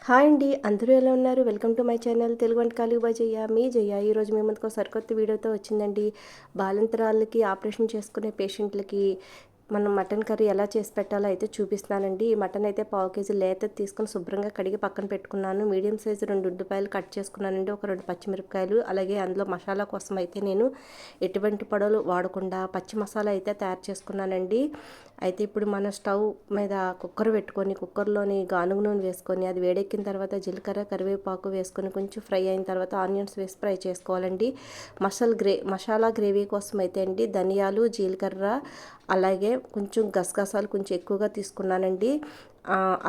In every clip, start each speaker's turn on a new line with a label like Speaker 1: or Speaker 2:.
Speaker 1: Hi అండి, అందరూ ఎలా ఉన్నారు? Welcome to my channel Telugu వంటకాలు బై జయ. మీ జయ ఈరోజు మీ ముందుకు ఒక సరికొత్త వీడియోతో వచ్చిందండి. బాలింతరాలకి ఆపరేషన్ చేసుకునే పేషెంట్లకి మనం మటన్ కర్రీ ఎలా చేసి పెట్టాలో అయితే చూపిస్తున్నానండి. ఈ మటన్ అయితే పావు కేజీ లేత తీసుకొని శుభ్రంగా కడిగి పక్కన పెట్టుకున్నాను. మీడియం సైజు 2 ఉల్లిపాయలు కట్ చేసుకున్నానండి. ఒక 2 పచ్చిమిరపకాయలు, అలాగే అందులో మసాలా కోసం అయితే నేను ఎటువంటి పొడవులు వాడకుండా పచ్చి మసాలా అయితే తయారు చేసుకున్నానండి. అయితే ఇప్పుడు మన స్టవ్ మీద కుక్కర్ పెట్టుకొని కుక్కర్లోని గానుగ నూనె వేసుకొని అది వేడెక్కిన తర్వాత జీలకర్ర కరివేపాకు వేసుకొని కొంచెం ఫ్రై అయిన తర్వాత ఆనియన్స్ వేసి ఫ్రై చేసుకోవాలండి. మసాలా గ్రేవీ కోసం అయితే అండి ధనియాలు, జీలకర్ర, అలాగే కొంచెం గసగసాలు కొంచెం ఎక్కువగా తీసుకున్నానండి.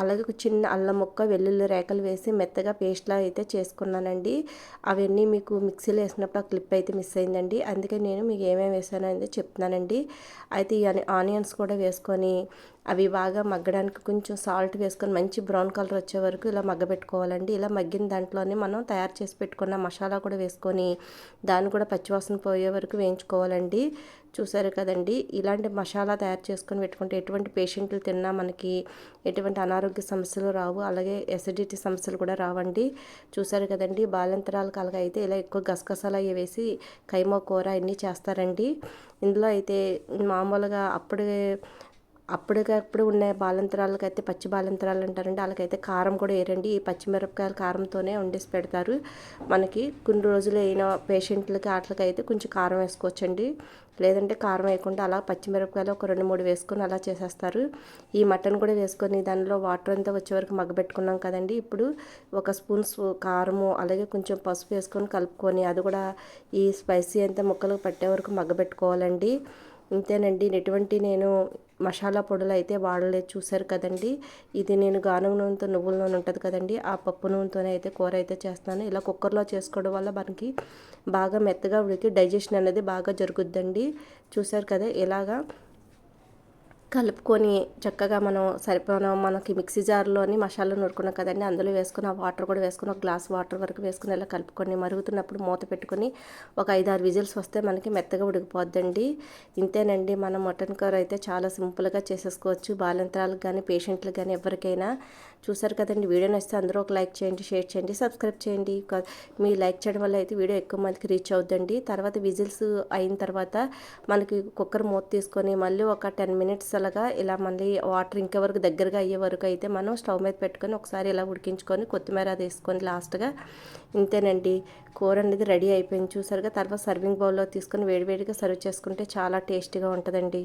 Speaker 1: అలాగే ఒక చిన్న అల్లం ముక్క, వెల్లుల్లి రేకలు వేసి మెత్తగా పేస్ట్లా అయితే చేసుకున్నానండి. అవన్నీ మీకు మిక్సీలో వేసినప్పుడు ఆ క్లిప్ అయితే మిస్ అయిందండి. అందుకే నేను మీకు ఏమేమి వేసానో అయితే చెప్తున్నానండి. అయితే ఈ ఆనియన్స్ కూడా వేసుకొని అవి బాగా మగ్గడానికి కొంచెం సాల్ట్ వేసుకొని మంచి బ్రౌన్ కలర్ వచ్చే వరకు ఇలా మగ్గబెట్టుకోవాలండి. ఇలా మగ్గిన దాంట్లోనే మనం తయారు చేసి పెట్టుకున్న మసాలా కూడా వేసుకొని దాన్ని కూడా పచ్చివాసన పోయే వరకు వేయించుకోవాలండి. చూసారు కదండి, ఇలాంటి మసాలా తయారు చేసుకొని పెట్టుకుంటే ఎటువంటి పేషెంట్లు తిన్నా మనకి ఎటువంటి అనారోగ్య సమస్యలు రావు, అలాగే ఎసిడిటీ సమస్యలు కూడా రావండి. చూసారు కదండి, బాలింతరాల కలగా అయితే ఇలా ఎక్కువ గసగసాలు అవి వేసి కైమా కూర అన్నీ చేస్తారండి. ఇందులో అయితే మామూలుగా అప్పటికప్పుడు ఉన్న బాలింతరాలకైతే పచ్చి బాలింతరాలు అంటారండి, వాళ్ళకైతే కారం కూడా వేయరండి. ఈ పచ్చిమిరపకాయల కారంతోనే వండేసి పెడతారు. మనకి కొన్ని రోజులు అయిన పేషెంట్లకి వాటికైతే కొంచెం కారం వేసుకోవచ్చండి. లేదంటే కారం వేయకుండా అలా పచ్చిమిరపకాయలు ఒక 2-3 వేసుకొని అలా చేసేస్తారు. ఈ మటన్ కూడా వేసుకొని దానిలో వాటర్ అంతా వచ్చే వరకు మగ్గబెట్టుకున్నాం కదండి. ఇప్పుడు ఒక స్పూన్ కారము, అలాగే కొంచెం పసుపు వేసుకొని కలుపుకొని అది కూడా ఈ స్పైసీ అంతా ముక్కలకు పట్టే వరకు మగ్గబెట్టుకోవాలండి. ఇంతేనండి, ఎటువంటి నేను మసాలా పొడులు అయితే వాడలేదు. చూసారు కదండి, ఇది నేను గానుగ నూనెతో, నువ్వుల నూనె ఉంటుంది కదండి, ఆ పప్పు నూనెతోనే అయితే కూర అయితే చేస్తాను. ఇలా కుక్కర్లో చేసుకోవడం వల్ల మనకి బాగా మెత్తగా ఉడికి డైజెషన్ అనేది బాగా జరుగుద్దండి. చూసారు కదా, ఇలాగా కలుపుకొని చక్కగా మనకి మిక్సీ జార్లోని మసాలా నూరుకున్నాం కదండి, అందులో వేసుకుని ఆ వాటర్ కూడా వేసుకుని ఒక గ్లాస్ వాటర్ వరకు వేసుకుని ఇలా కలుపుకొని మరుగుతున్నప్పుడు మూత పెట్టుకొని ఒక 5-6 విజిల్స్ వస్తే మనకి మెత్తగా ఉడికిపోద్దండి. ఇంతేనండి, మన మటన్ కూర అయితే చాలా సింపుల్గా చేసేసుకోవచ్చు, బాలింతరాలకు కానీ పేషెంట్లకు కానీ ఎవరికైనా. చూసారు కదండి, వీడియో నచ్చితే అందరూ ఒక లైక్ చేయండి, షేర్ చేయండి, సబ్స్క్రైబ్ చేయండి. మీ లైక్ చేయడం వల్ల అయితే వీడియో ఎక్కువ మందికి రీచ్ అవుద్దండి. తర్వాత విజిల్స్ అయిన తర్వాత మనకి కుక్కర్ మూత తీసుకొని మళ్ళీ ఒక 10 మినిట్స్ అలాగా ఇలా మళ్ళీ వాటర్ ఇంకెవరకు దగ్గరగా అయ్యే వరకు అయితే మనం స్టవ్ మీద పెట్టుకొని ఒకసారి ఇలా ఉడికించుకొని కొత్తిమీర అది వేసుకొని లాస్ట్గా. ఇంతేనండి, కూర అనేది రెడీ అయిపోయింది. చూసారుగా, తర్వాత సర్వింగ్ బౌల్లో తీసుకొని వేడివేడిగా సర్వ్ చేసుకుంటే చాలా టేస్టీగా ఉంటుందండి.